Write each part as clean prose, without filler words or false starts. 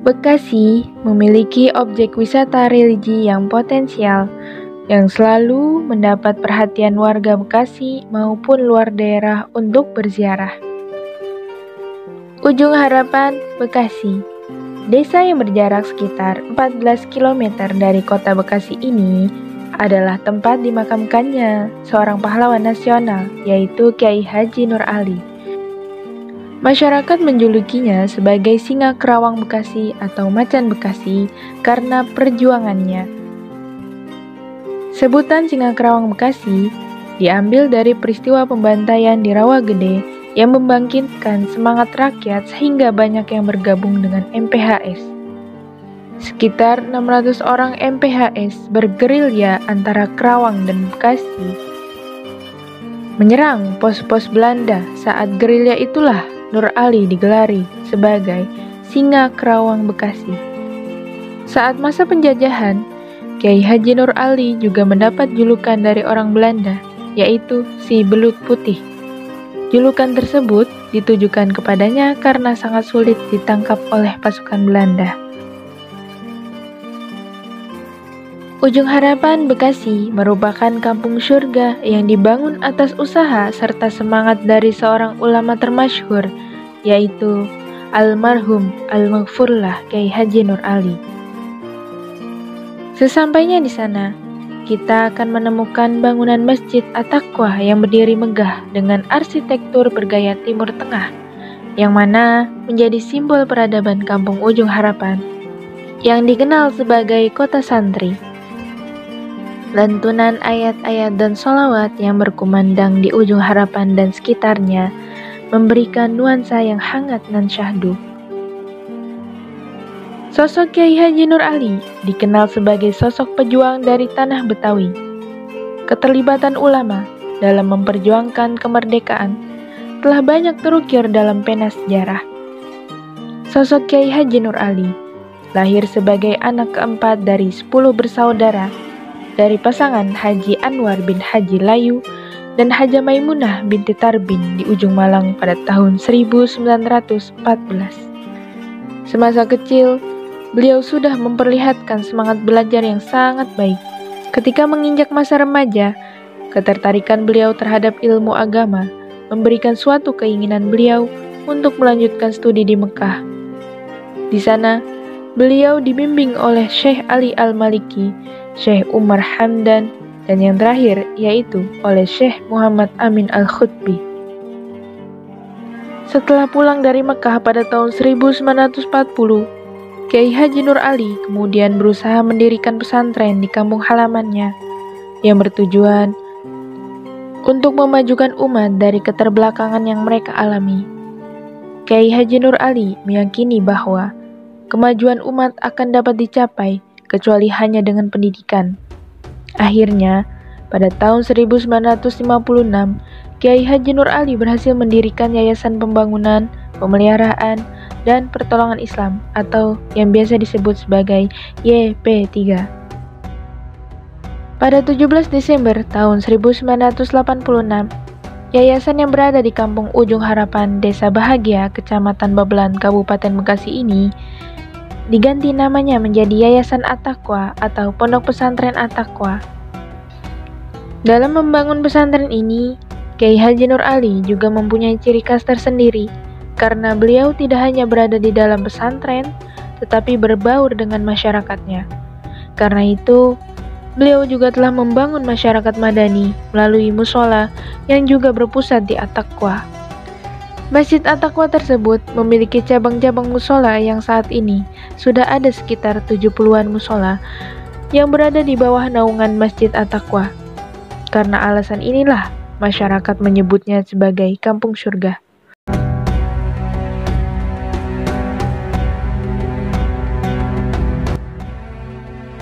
Bekasi memiliki objek wisata religi yang potensial, yang selalu mendapat perhatian warga Bekasi maupun luar daerah untuk berziarah. Ujung Harapan, Bekasi. Desa yang berjarak sekitar 14 km dari kota Bekasi ini adalah tempat dimakamkannya seorang pahlawan nasional, yaitu Kiai Haji Nur Ali. Masyarakat menjulukinya sebagai Singa Kerawang Bekasi atau Macan Bekasi karena perjuangannya. Sebutan Singa Kerawang Bekasi diambil dari peristiwa pembantaian di Rawagede yang membangkitkan semangat rakyat sehingga banyak yang bergabung dengan MPHS. Sekitar 600 orang MPHS bergerilya antara Kerawang dan Bekasi menyerang pos-pos Belanda. Saat gerilya itulah Nur Ali digelari sebagai Singa Kerawang Bekasi. Saat masa penjajahan, Kiai Haji Nur Ali juga mendapat julukan dari orang Belanda, yaitu si Belut Putih. Julukan tersebut ditujukan kepadanya karena sangat sulit ditangkap oleh pasukan Belanda. Ujung Harapan Bekasi merupakan kampung surga yang dibangun atas usaha serta semangat dari seorang ulama termasyhur, yaitu almarhum Al-Maghfurlah Kiai Haji Nur Ali. Sesampainya di sana, kita akan menemukan bangunan Masjid At-Taqwa yang berdiri megah dengan arsitektur bergaya Timur Tengah, yang mana menjadi simbol peradaban Kampung Ujung Harapan, yang dikenal sebagai kota santri. Lantunan ayat-ayat dan sholawat yang berkumandang di Ujung Harapan dan sekitarnya memberikan nuansa yang hangat dan syahdu. Sosok Kiai Haji Nur Ali dikenal sebagai sosok pejuang dari tanah Betawi. Keterlibatan ulama dalam memperjuangkan kemerdekaan telah banyak terukir dalam pena sejarah. Sosok Kiai Haji Nur Ali lahir sebagai anak keempat dari 10 bersaudara dari pasangan Haji Anwar bin Haji Layu dan Haja Maimunah binti Tarbin di Ujung Malang pada tahun 1914. Semasa kecil, beliau sudah memperlihatkan semangat belajar yang sangat baik. Ketika menginjak masa remaja, ketertarikan beliau terhadap ilmu agama memberikan suatu keinginan beliau untuk melanjutkan studi di Mekah. Di sana, beliau dibimbing oleh Syekh Ali Al-Maliki, Syekh Umar Hamdan, dan yang terakhir yaitu oleh Syekh Muhammad Amin Al-Khutbi. Setelah pulang dari Mekah pada tahun 1940, Kiai Haji Nur Ali kemudian berusaha mendirikan pesantren di kampung halamannya yang bertujuan untuk memajukan umat dari keterbelakangan yang mereka alami. Kiai Haji Nur Ali meyakini bahwa kemajuan umat akan dapat dicapai kecuali hanya dengan pendidikan. Akhirnya, pada tahun 1956, Kiai Haji Nur Ali berhasil mendirikan Yayasan Pembangunan, Pemeliharaan, dan Pertolongan Islam atau yang biasa disebut sebagai YP3. Pada 17 Desember tahun 1986, yayasan yang berada di Kampung Ujung Harapan, Desa Bahagia, Kecamatan Babelan, Kabupaten Bekasi ini diganti namanya menjadi Yayasan At-Taqwa atau Pondok Pesantren At-Taqwa. Dalam membangun pesantren ini, Kiai Haji Nur Ali juga mempunyai ciri khas tersendiri karena beliau tidak hanya berada di dalam pesantren, tetapi berbaur dengan masyarakatnya. Karena itu, beliau juga telah membangun masyarakat madani melalui mushola yang juga berpusat di At-Taqwa. Masjid At-Taqwa tersebut memiliki cabang-cabang mushola yang saat ini sudah ada sekitar 70-an mushola yang berada di bawah naungan Masjid At-Taqwa. Karena alasan inilah masyarakat menyebutnya sebagai kampung surga.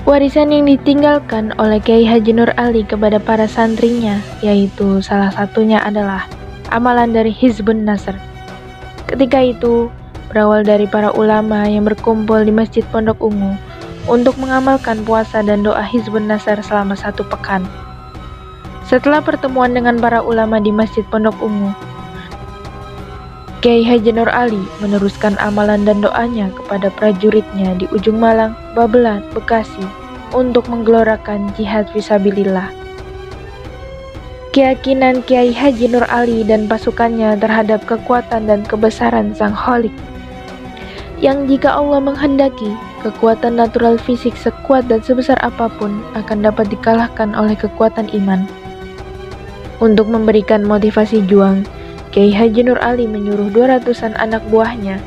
Warisan yang ditinggalkan oleh Kiai Haji Nur Ali kepada para santrinya, yaitu salah satunya adalah amalan dari Hizbun Nasr. Ketika itu, berawal dari para ulama yang berkumpul di Masjid Pondok Ungu untuk mengamalkan puasa dan doa Hizbun Nasr selama 1 pekan. Setelah pertemuan dengan para ulama di Masjid Pondok Ungu, Kiai Haji Nur Ali meneruskan amalan dan doanya kepada prajuritnya di ujung Malang, Babelan, Bekasi untuk menggelorakan jihad fisabilillah. Keyakinan Kiai Haji Nur Ali dan pasukannya terhadap kekuatan dan kebesaran Sang Kholik, yang jika Allah menghendaki, kekuatan natural fisik sekuat dan sebesar apapun akan dapat dikalahkan oleh kekuatan iman. Untuk memberikan motivasi juang, Kiai Haji Nur Ali menyuruh 200-an anak buahnya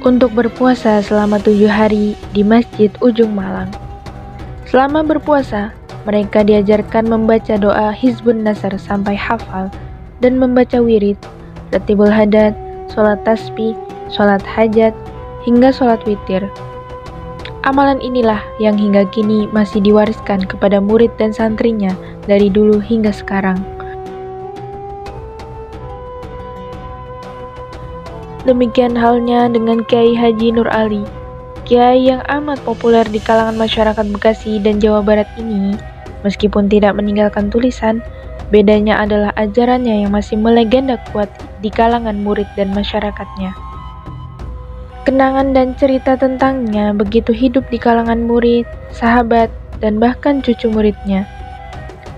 untuk berpuasa selama 7 hari di Masjid Ujung Malang. Selama berpuasa, mereka diajarkan membaca doa Hizbun Nasr sampai hafal dan membaca wirid, ratibul hadat, sholat tasbih, sholat hajat, hingga sholat witir. Amalan inilah yang hingga kini masih diwariskan kepada murid dan santrinya dari dulu hingga sekarang. Demikian halnya dengan Kiai Haji Nur Ali, kiai yang amat populer di kalangan masyarakat Bekasi dan Jawa Barat ini. Meskipun tidak meninggalkan tulisan, bedanya adalah ajarannya yang masih melegenda kuat di kalangan murid dan masyarakatnya. Kenangan dan cerita tentangnya begitu hidup di kalangan murid, sahabat, dan bahkan cucu muridnya.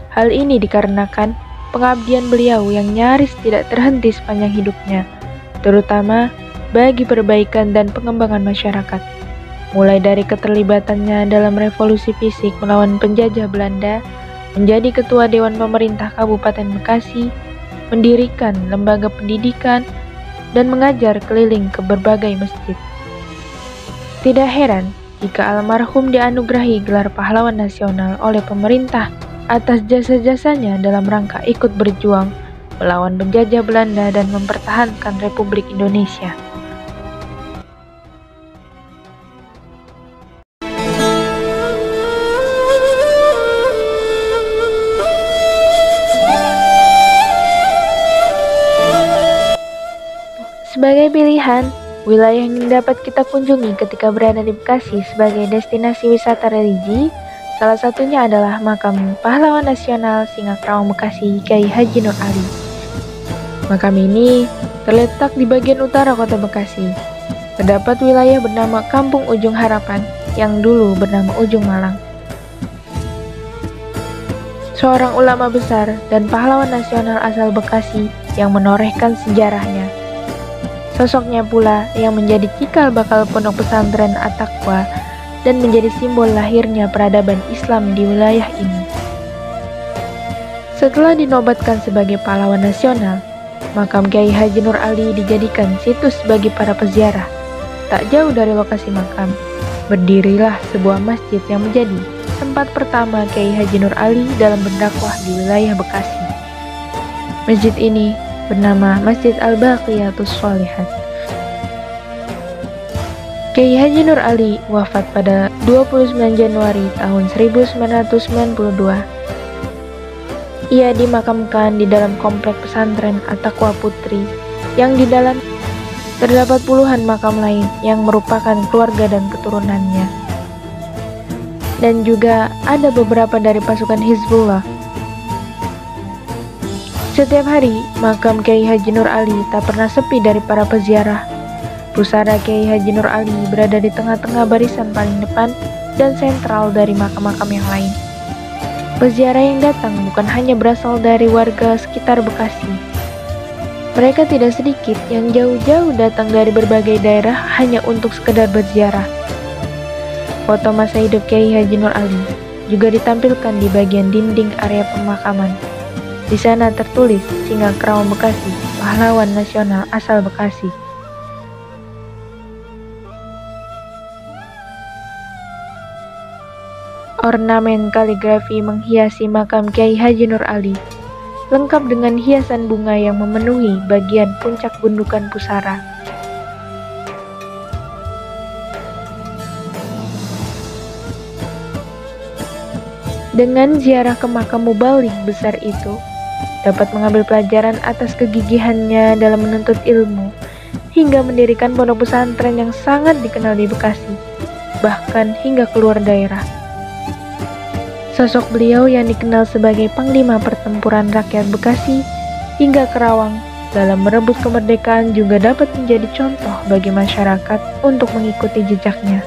Hal ini dikarenakan pengabdian beliau yang nyaris tidak terhenti sepanjang hidupnya, terutama bagi perbaikan dan pengembangan masyarakat. Mulai dari keterlibatannya dalam revolusi fisik melawan penjajah Belanda, menjadi ketua Dewan Pemerintah Kabupaten Bekasi, mendirikan lembaga pendidikan, dan mengajar keliling ke berbagai masjid. Tidak heran jika almarhum dianugerahi gelar pahlawan nasional oleh pemerintah atas jasa-jasanya dalam rangka ikut berjuang melawan penjajah Belanda dan mempertahankan Republik Indonesia. Sebagai pilihan, wilayah yang dapat kita kunjungi ketika berada di Bekasi sebagai destinasi wisata religi, salah satunya adalah makam pahlawan nasional Singakerawang Bekasi Kiai Haji Nur Ali. Makam ini terletak di bagian utara kota Bekasi. Terdapat wilayah bernama Kampung Ujung Harapan yang dulu bernama Ujung Malang. Seorang ulama besar dan pahlawan nasional asal Bekasi yang menorehkan sejarahnya. Sosoknya pula yang menjadi cikal bakal pondok pesantren At-Taqwa dan menjadi simbol lahirnya peradaban Islam di wilayah ini. Setelah dinobatkan sebagai pahlawan nasional, makam Kiai Haji Nur Ali dijadikan situs bagi para peziarah. Tak jauh dari lokasi makam, berdirilah sebuah masjid yang menjadi tempat pertama Kiai Haji Nur Ali dalam berdakwah di wilayah Bekasi. Masjid ini bernama Masjid Al-Baqiyatus Sholihat. Kiai Haji Nur Ali wafat pada 29 Januari tahun 1992. Ia dimakamkan di dalam komplek pesantren At-Taqwa Putri, yang di dalam terdapat puluhan makam lain yang merupakan keluarga dan keturunannya. Dan juga ada beberapa dari pasukan Hizbullah. Setiap hari, makam Kiai Haji Nur Ali tak pernah sepi dari para peziarah. Pusara Kiai Haji Nur Ali berada di tengah-tengah barisan paling depan dan sentral dari makam-makam yang lain. Peziarah yang datang bukan hanya berasal dari warga sekitar Bekasi. Mereka tidak sedikit yang jauh-jauh datang dari berbagai daerah hanya untuk sekedar berziarah. Foto masa hidup Kiai Haji Nur Ali juga ditampilkan di bagian dinding area pemakaman. Di sana tertulis Singakerawang Bekasi, pahlawan nasional asal Bekasi. Ornamen kaligrafi menghiasi makam Kiai Haji Nur Ali, lengkap dengan hiasan bunga yang memenuhi bagian puncak gundukan pusara. Dengan ziarah ke makam mubalik besar itu, dapat mengambil pelajaran atas kegigihannya dalam menuntut ilmu, hingga mendirikan pondok pesantren yang sangat dikenal di Bekasi, bahkan hingga keluar daerah. Sosok beliau yang dikenal sebagai Panglima Pertempuran Rakyat Bekasi hingga Kerawang dalam merebut kemerdekaan juga dapat menjadi contoh bagi masyarakat untuk mengikuti jejaknya.